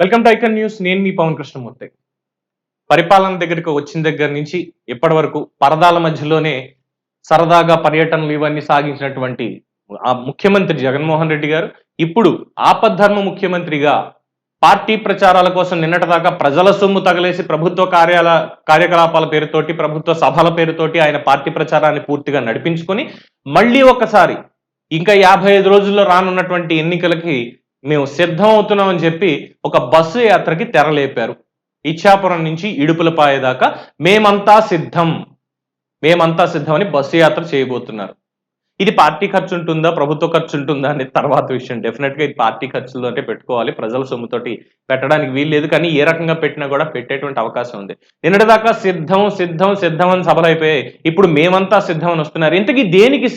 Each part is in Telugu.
Welcome to icon news. నేను మీ పవన్ కృష్ణమూర్తి. పరిపాలన దగ్గరికి వచ్చిన దగ్గర నుంచి ఇప్పటి వరకు పరదాల మధ్యలోనే సరదాగా పర్యటనలు ఇవన్నీ సాగించినటువంటి ఆ ముఖ్యమంత్రి జగన్మోహన్ రెడ్డి గారు ఇప్పుడు ఆపద్ధర్మ ముఖ్యమంత్రిగా పార్టీ ప్రచారాల కోసం నిన్నటిదాకా ప్రజల సొమ్ము తగలేసి ప్రభుత్వ కార్యకలాపాల పేరుతోటి, ప్రభుత్వ సభల పేరుతోటి ఆయన పార్టీ ప్రచారాన్ని పూర్తిగా నడిపించుకొని మళ్ళీ ఒకసారి ఇంకా 55 రోజుల్లో రానున్నటువంటి ఎన్నికలకి మేము సిద్ధం అవుతున్నామని చెప్పి ఒక బస్సు యాత్రకి తెరలేపారు. ఇచ్చాపురం నుంచి ఇడుపులపాయ దాకా మేమంతా సిద్ధం అని బస్సు యాత్ర చేయబోతున్నారు. ఇది పార్టీ ఖర్చు ఉంటుందా, ప్రభుత్వ ఖర్చు ఉంటుందా అనేది తర్వాత విషయం. డెఫినెట్ గా ఇది పార్టీ ఖర్చులతోటే పెట్టుకోవాలి, ప్రజల సొమ్ముతోటి పెట్టడానికి వీలు లేదు. కానీ ఏ రకంగా పెట్టినా కూడా పెట్టేటువంటి అవకాశం ఉంది. నిన్నటిదాకా సిద్ధం అని సభలు అయిపోయాయి. ఇప్పుడు మేమంతా సిద్ధం అని వస్తున్నారు. ఇంతకీ దేనికి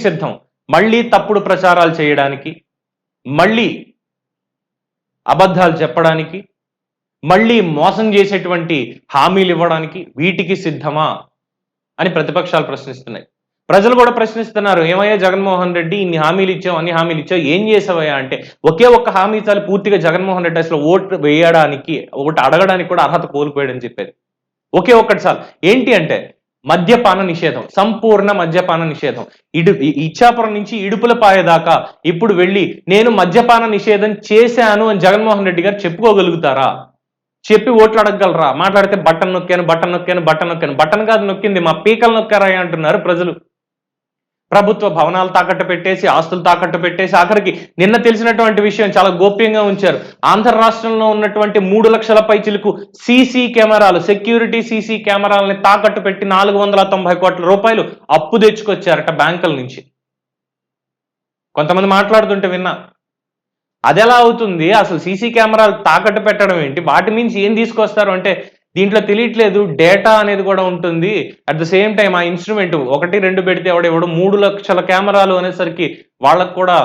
సిద్ధం? మళ్ళీ తప్పుడు ప్రచారాలు చేయడానికి, మళ్ళీ అబద్ధాలు చెప్పడానికి, మళ్ళీ మోసం చేసేటువంటి హామీలు ఇవ్వడానికి, వీటికి సిద్ధమా అని ప్రతిపక్షాలు ప్రశ్నిస్తున్నాయి. ప్రజలు కూడా ప్రశ్నిస్తున్నారు. ఏమయ్యా జగన్మోహన్ రెడ్డి, ఇన్ని హామీలు ఇచ్చావు, అన్ని హామీలు ఇచ్చావు, ఏం చేసావయ్యా అంటే ఒకే ఒక్క హామీ చాలు పూర్తిగా జగన్మోహన్ రెడ్డి అసలు ఓటు వేయడానికి, ఓటు అడగడానికి కూడా అర్హత కోల్పోయాడని చెప్పేది. ఒకే ఒక్కటి చాలు. ఏంటి అంటే మద్యపాన నిషేధం, సంపూర్ణ మద్యపాన నిషేధం. ఇచ్చాపురం నుంచి ఇడుపులపాయ దాకా ఇప్పుడు వెళ్ళి నేను మద్యపాన నిషేధం చేశాను అని జగన్మోహన్ రెడ్డి గారు చెప్పుకోగలుగుతారా? చెప్పి ఓట్లు అడగగలరా? మాట్లాడితే బటన్ నొక్కాను, బటన్ కాదు నొక్కింది, మా పీకలు నొక్కారా అంటున్నారు ప్రజలు. ప్రభుత్వ భవనాలు తాకట్టు పెట్టేసి, ఆస్తులు తాకట్టు పెట్టేసి, ఆఖరికి నిన్న తెలిసినటువంటి విషయం చాలా గోప్యంగా ఉంచారు. ఆంధ్ర రాష్ట్రంలో ఉన్నటువంటి 3 లక్షల పైచిలకు సీసీ కెమెరాలు, సెక్యూరిటీ సీసీ కెమెరాలని తాకట్టు పెట్టి 490 కోట్ల రూపాయలు అప్పు తెచ్చుకొచ్చారట బ్యాంకుల నుంచి. కొంతమంది మాట్లాడుతుంటే విన్నా. అదెలా అవుతుంది? అసలు సీసీ కెమెరాలు తాకట్టు పెట్టడం ఏంటి? వాటి నుంచి ఏం తీసుకొస్తారు అంటే దీంట్లో తెలియట్లేదు, డేటా అనేది కూడా ఉంటుంది. అట్ ద సేమ్ టైం ఆ ఇన్స్ట్రుమెంట్ 1, 2 పెడితే ఎవడెవడు 3 లక్షల కెమెరాలు అనేసరికి వాళ్ళకు కూడా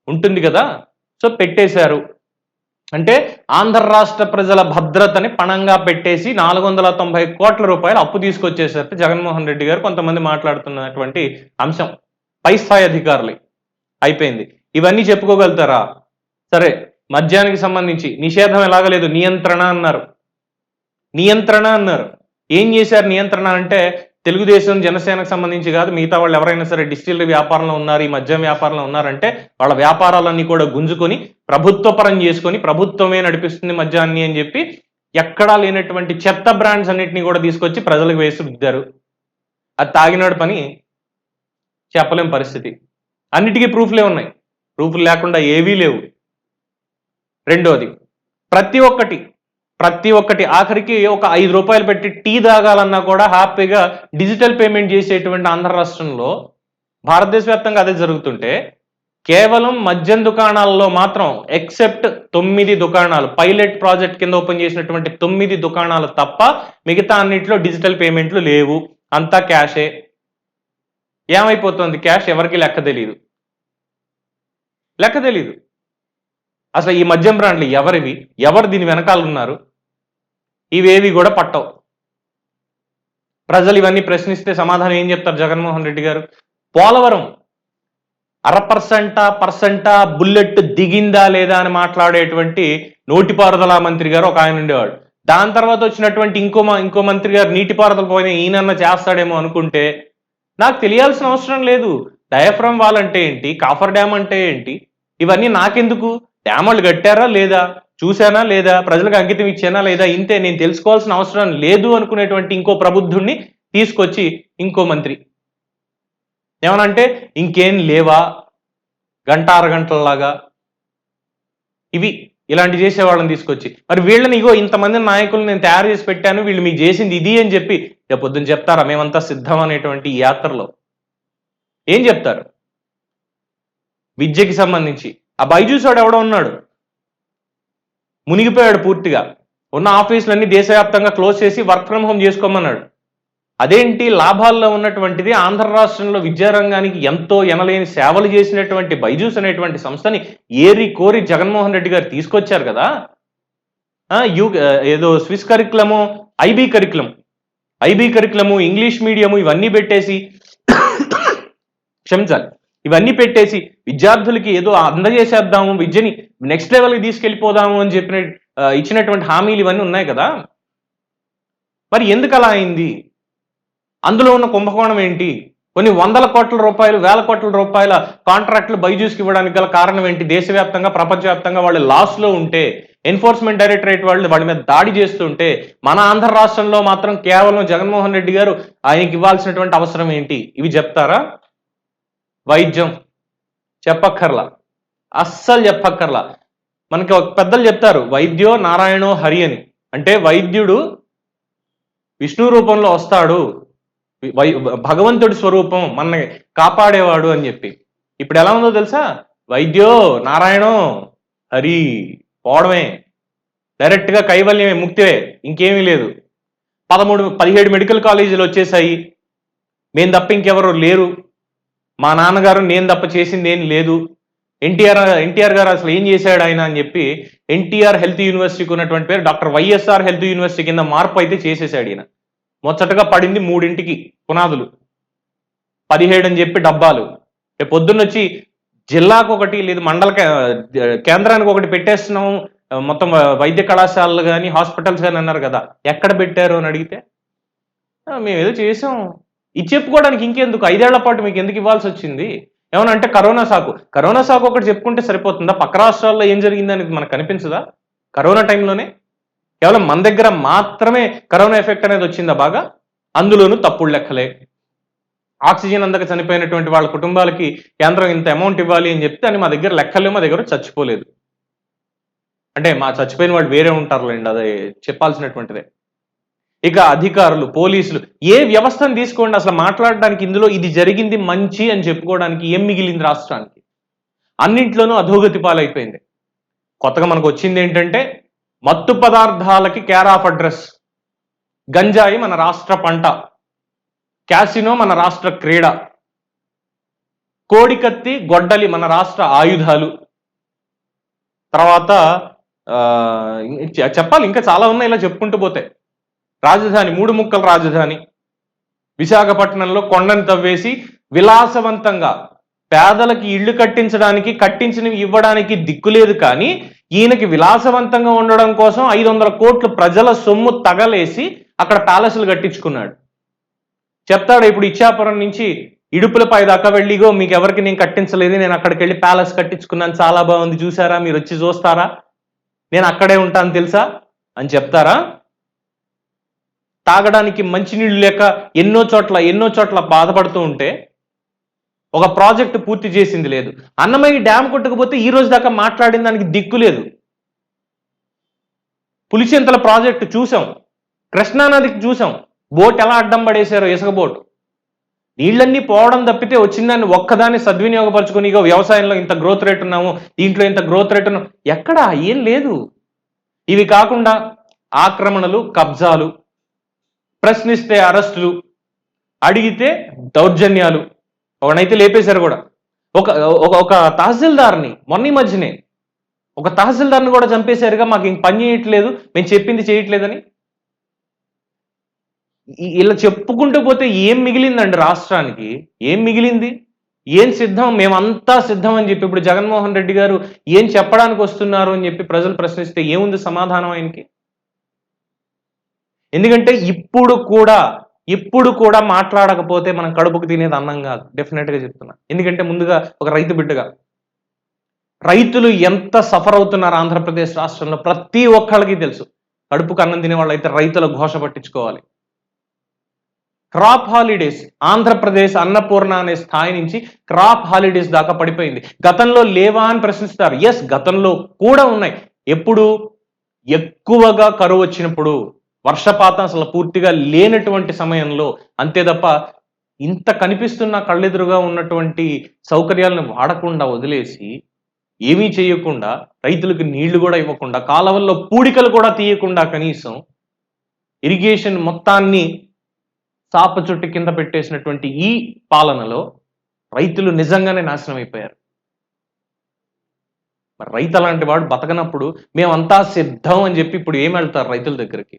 ఉంటుంది కదా, సో పెట్టేశారు. అంటే ఆంధ్ర రాష్ట్ర ప్రజల భద్రతని పణంగా పెట్టేసి 490 కోట్ల రూపాయలు అప్పు తీసుకొచ్చేసారు జగన్మోహన్ రెడ్డి గారు. కొంతమంది మాట్లాడుతున్నటువంటి అంశం పై స్థాయి అధికారులు అయిపోయింది. ఇవన్నీ చెప్పుకోగలుగుతారా? సరే, మద్యానికి సంబంధించి నిషేధం ఎలాగలేదు, నియంత్రణ అన్నారు. ఏం చేశారు నియంత్రణ అంటే? తెలుగుదేశం జనసేనకు సంబంధించి కాదు, మిగతా వాళ్ళు ఎవరైనా సరే డిస్టిలరీ వ్యాపారంలో ఉన్నారు, ఈ మద్యం వ్యాపారంలో ఉన్నారంటే వాళ్ళ వ్యాపారాలన్నీ కూడా గుంజుకొని ప్రభుత్వ పరం చేసుకొని ప్రభుత్వమే నడిపిస్తుంది మద్యాన్ని అని చెప్పి ఎక్కడా లేనటువంటి చెత్త బ్రాండ్స్ అన్నిటినీ కూడా తీసుకొచ్చి ప్రజలకు వేసి రుద్దారు. అది తాగినాడు పని చెప్పలేం పరిస్థితి. అన్నిటికీ ప్రూఫ్లే ఉన్నాయి, ప్రూఫ్లు లేకుండా ఏవీ లేవు. రెండోది, ప్రతి ఒక్కటి ఆఖరికి ఒక 5 రూపాయలు పెట్టి టీ తాగాలన్నా కూడా హ్యాపీగా డిజిటల్ పేమెంట్ చేసేటువంటి ఆంధ్ర రాష్ట్రంలో భారతదేశ వ్యాప్తంగా అదే జరుగుతుంటే కేవలం మద్యం దుకాణాలలో మాత్రం ఎక్సెప్ట్ 9 దుకాణాలు, పైలట్ ప్రాజెక్ట్ కింద ఓపెన్ చేసినటువంటి 9 దుకాణాలు తప్ప మిగతా అన్నింటిలో డిజిటల్ పేమెంట్లు లేవు, అంతా క్యాషే. ఏమైపోతుంది క్యాష్? ఎవరికి లెక్క తెలియదు. అసలు ఈ మద్యం బ్రాండ్లు ఎవరివి, ఎవరు దీని వెనకాల ఉన్నారు, ఇవేవి కూడా పట్టవు. ప్రజలు ఇవన్నీ ప్రశ్నిస్తే సమాధానం ఏం చెప్తారు జగన్మోహన్ రెడ్డి గారు? పోలవరం 1% బుల్లెట్ దిగిందా లేదా అని మాట్లాడేటువంటి నీటిపారుదల మంత్రి గారు ఒక ఆయన ఉండేవాడు. దాని తర్వాత వచ్చినటువంటి ఇంకో మంత్రి గారు నీటిపారుదల పోయిన ఈయనన్న చేస్తాడేమో అనుకుంటే, నాకు తెలియాల్సిన అవసరం లేదు. డయాఫ్రమ్ వాల్ అంటే ఏంటి, కాఫర్ డ్యామ్ అంటే ఏంటి, ఇవన్నీ నాకెందుకు? డ్యామ్ వాళ్ళు కట్టారా లేదా, చూశానా లేదా, ప్రజలకు అంకితం ఇచ్చానా లేదా, ఇంతే, నేను తెలుసుకోవాల్సిన అవసరం లేదు అనుకునేటువంటి ఇంకో ప్రబుద్ధుడిని తీసుకొచ్చి ఇంకో మంత్రి ఏమనంటే ఇంకేం లేవా, గంట అరగంటలలాగా ఇలాంటి చేసే వాళ్ళని తీసుకొచ్చి, మరి వీళ్ళని ఇంతమంది నాయకులు నేను తయారు చేసి పెట్టాను, వీళ్ళు మీకు చేసింది ఇది అని చెప్పి పొద్దున్న చెప్తారా? మేమంతా సిద్ధం అనేటువంటి యాత్రలో ఏం చెప్తారు? విద్యకి సంబంధించి ఆ బైజూస్ వాడు ఎవడో ఉన్నాడు, మునిగిపోయాడు పూర్తిగా. ఉన్న ఆఫీసులన్నీ దేశవ్యాప్తంగా క్లోజ్ చేసి వర్క్ ఫ్రమ్ హోమ్ చేసుకోమన్నాడు. అదేంటి? లాభాల్లో ఉన్నటువంటిది ఆంధ్ర రాష్ట్రంలో విద్యారంగానికి ఎంతో ఎనలేని సేవలు చేసినటువంటి బైజూస్ అనేటువంటి సంస్థని ఏరి కోరి జగన్మోహన్ రెడ్డి గారు తీసుకొచ్చారు కదా. ఏదో స్విస్ కరికులము, ఐబీ కరికులము, ఇంగ్లీష్ మీడియము ఇవన్నీ పెట్టేసి క్షమించాలి, ఇవన్నీ పెట్టేసి విద్యార్థులకి ఏదో అందజేసేద్దాము, విద్యని నెక్స్ట్ లెవెల్కి తీసుకెళ్ళిపోదాము అని ఇచ్చినటువంటి హామీలు ఇవన్నీ ఉన్నాయి కదా. మరి ఎందుకు అలా అయింది? అందులో ఉన్న కుంభకోణం ఏంటి? కొన్ని వందల కోట్ల రూపాయలు, వేల కోట్ల రూపాయల కాంట్రాక్టులు బైజూస్కి ఇవ్వడానికి గల కారణం ఏంటి? దేశవ్యాప్తంగా, ప్రపంచవ్యాప్తంగా వాళ్ళు లాస్లో ఉంటే, ఎన్ఫోర్స్మెంట్ డైరెక్టరేట్ వాళ్ళు వాళ్ళ మీద దాడి చేస్తుంటే, మన ఆంధ్ర రాష్ట్రంలో మాత్రం కేవలం జగన్మోహన్ రెడ్డి గారు ఆయనకి ఇవ్వాల్సినటువంటి అవసరం ఏంటి? ఇవి చెప్తారా? వైద్యం చెప్పక్కర్లా, అస్సలు చెప్పక్కర్లా. మనకి ఒక పెద్దలు చెప్తారు, వైద్యో నారాయణో హరి అని. అంటే వైద్యుడు విష్ణు రూపంలో వస్తాడు, భగవంతుడి స్వరూపం, మనల్ని కాపాడేవాడు అని చెప్పి. ఇప్పుడు ఎలా ఉందో తెలుసా? వైద్యో నారాయణో హరి, పోవడమే, డైరెక్ట్ గా కైవల్యమే, ముక్తివే, ఇంకేమీ లేదు. 17 మెడికల్ కాలేజీలు వచ్చేసాయి, మేము తప్ప ఇంకెవరు లేరు, మా నాన్నగారు నేను తప్ప చేసింది ఏం లేదు, ఎన్టీఆర్ గారు అసలు ఏం చేశాడు ఆయన అని చెప్పి ఎన్టీఆర్ హెల్త్ యూనివర్సిటీకి ఉన్నటువంటి పేరు డాక్టర్ వైఎస్ఆర్ హెల్త్ యూనివర్సిటీ కింద మార్పు అయితే చేసేసాడు ఈయన. ముచ్చటగా పడింది 3ంటికి పునాదులు, 17 అని చెప్పి డబ్బాలు. పొద్దున్నొచ్చి జిల్లాకు ఒకటి లేదు మండల కేంద్రానికి ఒకటి పెట్టేస్తున్నాము, మొత్తం వైద్య కళాశాలలు కానీ హాస్పిటల్స్ కానీ అన్నారు కదా. ఎక్కడ పెట్టారు అని అడిగితే మేము ఏదో చేసాం. ఇది చెప్పుకోవడానికి ఇంకెందుకు? 5 ఏళ్ల పాటు మీకు ఎందుకు ఇవ్వాల్సి వచ్చింది? ఏమన్నా అంటే కరోనా సాకు ఒకటి చెప్పుకుంటే సరిపోతుందా? పక్క రాష్ట్రాల్లో ఏం జరిగిందని మనకు కనిపించదా? కరోనా టైంలోనే కేవలం మన దగ్గర మాత్రమే కరోనా ఎఫెక్ట్ అనేది వచ్చిందా బాగా? అందులోనూ తప్పుడు లెక్కలే. ఆక్సిజన్ అందక చనిపోయినటువంటి వాళ్ళ కుటుంబాలకి కేంద్రం ఇంత అమౌంట్ ఇవ్వాలి అని చెప్తే అని మా దగ్గర లెక్కలే, మా దగ్గర చచ్చిపోలేదు. అంటే మా చచ్చిపోయిన వాళ్ళు వేరే ఉంటారులేండి, అది చెప్పాల్సినటువంటిదే. ఇక అధికారులు, పోలీసులు, ఏ వ్యవస్థను తీసుకోండి, అసలు మాట్లాడడానికి ఇందులో ఇది జరిగింది మంచి అని చెప్పుకోవడానికి ఏం మిగిలింది రాష్ట్రానికి? అన్నింట్లోనూ అధోగతి పాలైపోయింది. కొత్తగా మనకు వచ్చింది ఏంటంటే మత్తు పదార్థాలకి కేర్ ఆఫ్ అడ్రస్. గంజాయి మన రాష్ట్ర పంట, క్యాసినో మన రాష్ట్ర క్రీడ, కోడికత్తి, గొడ్డలి మన రాష్ట్ర ఆయుధాలు. తర్వాత చెప్పాలి, ఇంకా చాలా ఉన్నాయి ఇలా చెప్పుకుంటూ పోతే. రాజధాని, 3 ముక్కల రాజధాని విశాఖపట్నంలో కొండను తవ్వేసి విలాసవంతంగా పేదలకి ఇళ్లు కట్టించినవి ఇవ్వడానికి దిక్కులేదు, కానీ ఈయనకి విలాసవంతంగా ఉండడం కోసం 500 కోట్లు ప్రజల సొమ్ము తగలేసి అక్కడ ప్యాలెస్లు కట్టించుకున్నాడు. చెప్తాడు ఇప్పుడు ఇచ్చాపురం నుంచి ఇడుపులపై దాకా వెళ్ళిగో మీకు ఎవరికి నేను కట్టించలేదు, నేను అక్కడికి వెళ్ళి ప్యాలెస్ కట్టించుకున్నాను, చాలా బాగుంది చూసారా, మీరు వచ్చి చూస్తారా, నేను అక్కడే ఉంటాను తెలుసా అని చెప్తారా? తాగడానికి మంచినీళ్ళు లేక ఎన్నో చోట్ల బాధపడుతూ ఉంటే ఒక ప్రాజెక్టు పూర్తి చేసింది లేదు. అన్నమయ్య డ్యామ్ కొట్టుకుపోతే ఈ రోజు దాకా మాట్లాడిన దానికి దిక్కు లేదు. పులిచింతల ప్రాజెక్టు చూసాం, కృష్ణానదికి చూసాం, బోట్ ఎలా అడ్డం పడేశారో, ఇసుక బోట్. నీళ్ళన్నీ పోవడం తప్పితే వచ్చిందాన్ని ఒక్కదాన్ని సద్వినియోగపరచుకుని ఇక వ్యవసాయంలో ఇంత గ్రోత్ రేట్ ఉన్నాము, దీంట్లో ఇంత గ్రోత్ రేట్ ఉన్నాము, ఎక్కడా ఏం లేదు. ఇవి కాకుండా ఆక్రమణలు, కబ్జాలు, ప్రశ్నిస్తే అరెస్టులు, అడిగితే దౌర్జన్యాలు. ఒకనైతే లేపేశారు కూడా. ఒక తహసీల్దార్ని మొన్న మధ్యనే ఒక తహసీల్దార్ని కూడా చంపేశారుగా, మాకు ఇంక పని చేయట్లేదు, మేము చెప్పింది చేయట్లేదని. ఇలా చెప్పుకుంటూ పోతే ఏం మిగిలిందండి రాష్ట్రానికి? ఏం మిగిలింది? ఏం సిద్ధం? మేమంతా సిద్ధం అని చెప్పి ఇప్పుడు జగన్మోహన్ రెడ్డి గారు ఏం చెప్పడానికి వస్తున్నారు అని చెప్పి ప్రజలు ప్రశ్నిస్తే ఏముంది సమాధానం ఆయనకి? ఎందుకంటే ఇప్పుడు కూడా మాట్లాడకపోతే మనం కడుపుకు తినేది అన్నం కాదు, డెఫినెట్గా చెప్తున్నా. ఎందుకంటే ముందుగా ఒక రైతు బిడ్డగా రైతులు ఎంత సఫర్ అవుతున్నారు ఆంధ్రప్రదేశ్ రాష్ట్రంలో ప్రతి ఒక్కళ్ళకి తెలుసు. కడుపుకు అన్నం తినే వాళ్ళు అయితే రైతుల ఘోష పట్టించుకోవాలి. క్రాప్ హాలిడేస్, ఆంధ్రప్రదేశ్ అన్నపూర్ణ అనే స్థాయి నుంచి క్రాప్ హాలిడేస్ దాకా పడిపోయింది. గతంలో లేవా అని ప్రశ్నిస్తారు. ఎస్, గతంలో కూడా ఉన్నాయి. ఎప్పుడు? ఎక్కువగా కరువు వచ్చినప్పుడు, వర్షపాతం అసలు పూర్తిగా లేనటువంటి సమయంలో. అంతే తప్ప ఇంత కనిపిస్తున్న కళ్ళెదురుగా ఉన్నటువంటి సౌకర్యాలను వాడకుండా వదిలేసి, ఏమీ చేయకుండా, రైతులకు నీళ్లు కూడా ఇవ్వకుండా, కాలవల్లో పూడికలు కూడా తీయకుండా, కనీసం ఇరిగేషన్ మొత్తాన్ని చాప చుట్టు కింద పెట్టేసినటువంటి ఈ పాలనలో రైతులు నిజంగానే నాశనం అయిపోయారు. మరి రైతు అలాంటి వాడు బతకనప్పుడు మేమంతా సిద్ధం అని చెప్పి ఇప్పుడు ఏం వెళ్తారు రైతుల దగ్గరికి?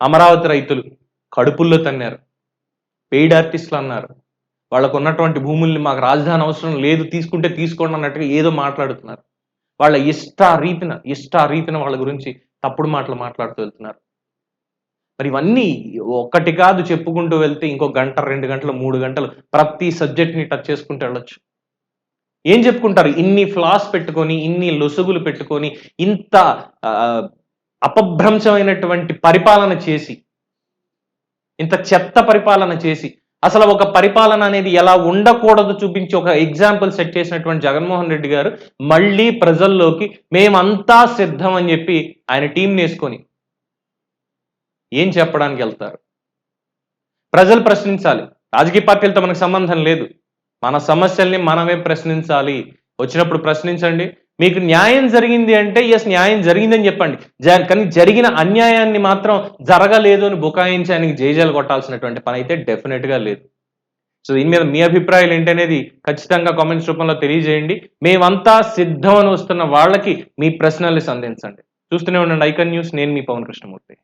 అమరావతి రైతులు కడుపుల్లో తన్నారు, పెయిడ్ ఆర్టిస్టులు అన్నారు, వాళ్ళకు ఉన్నటువంటి భూముల్ని మాకు రాజధాని అవసరం లేదు, తీసుకుంటే తీసుకోండి అన్నట్టుగా ఏదో మాట్లాడుతున్నారు. వాళ్ళ ఇష్టారీతిన వాళ్ళ గురించి తప్పుడు మాటలు మాట్లాడుతూ వెళ్తున్నారు. మరి ఇవన్నీ ఒక్కటి కాదు చెప్పుకుంటూ వెళ్తే ఇంకో గంట, 2 గంటలు, 3 గంటలు ప్రతి సబ్జెక్ట్‌ని టచ్ చేసుకుంటూ వెళ్ళొచ్చు. ఏం చెప్పుకుంటారు? ఇన్ని ఫ్లాస్ పెట్టుకొని, ఇన్ని లొసుగులు పెట్టుకొని, ఇంత ఆహ్, అపభ్రంశమైనటువంటి పరిపాలన చేసి, ఇంత చెత్త పరిపాలన చేసి, అసలు ఒక పరిపాలన అనేది ఎలా ఉండకూడదో చూపించి ఒక ఎగ్జాంపుల్ సెట్ చేసినటువంటి జగన్మోహన్ రెడ్డి గారు మళ్ళీ ప్రజల్లోకి మేమంతా సిద్ధం అని చెప్పి ఆయన టీమ్‌నేసుకొని ఏం చెప్పడానికెళ్తారు? ప్రజలు ప్రశ్నించాలి. రాజకీయ పార్టీలతో మనకు సంబంధం లేదు. మన సమస్యల్ని మనమే ప్రశ్నించాలి. వచ్చినప్పుడు ప్రశ్నించండి. మీకు న్యాయం జరిగింది అంటే యెస్, న్యాయం జరిగిందని చెప్పండి. కానీ జరిగిన అన్యాయాన్ని మాత్రం జరగలేదు అని బుకాయించి ఆయనకి జేజేలు కొట్టాల్సినటువంటి పనైతే డెఫినిట్‌గా లేదు. సో దీని మీద మీ అభిప్రాయాలు ఏంటనేది ఖచ్చితంగా కామెంట్స్ రూపంలో తెలియజేయండి. మేమంతా సిద్ధం అని వస్తున్న వాళ్ళకి మీ ప్రశ్నల్ని సంధించండి. చూస్తూనే ఉండండి ఐకాన్ న్యూస్. నేను మీ పవన్ కృష్ణమూర్తి.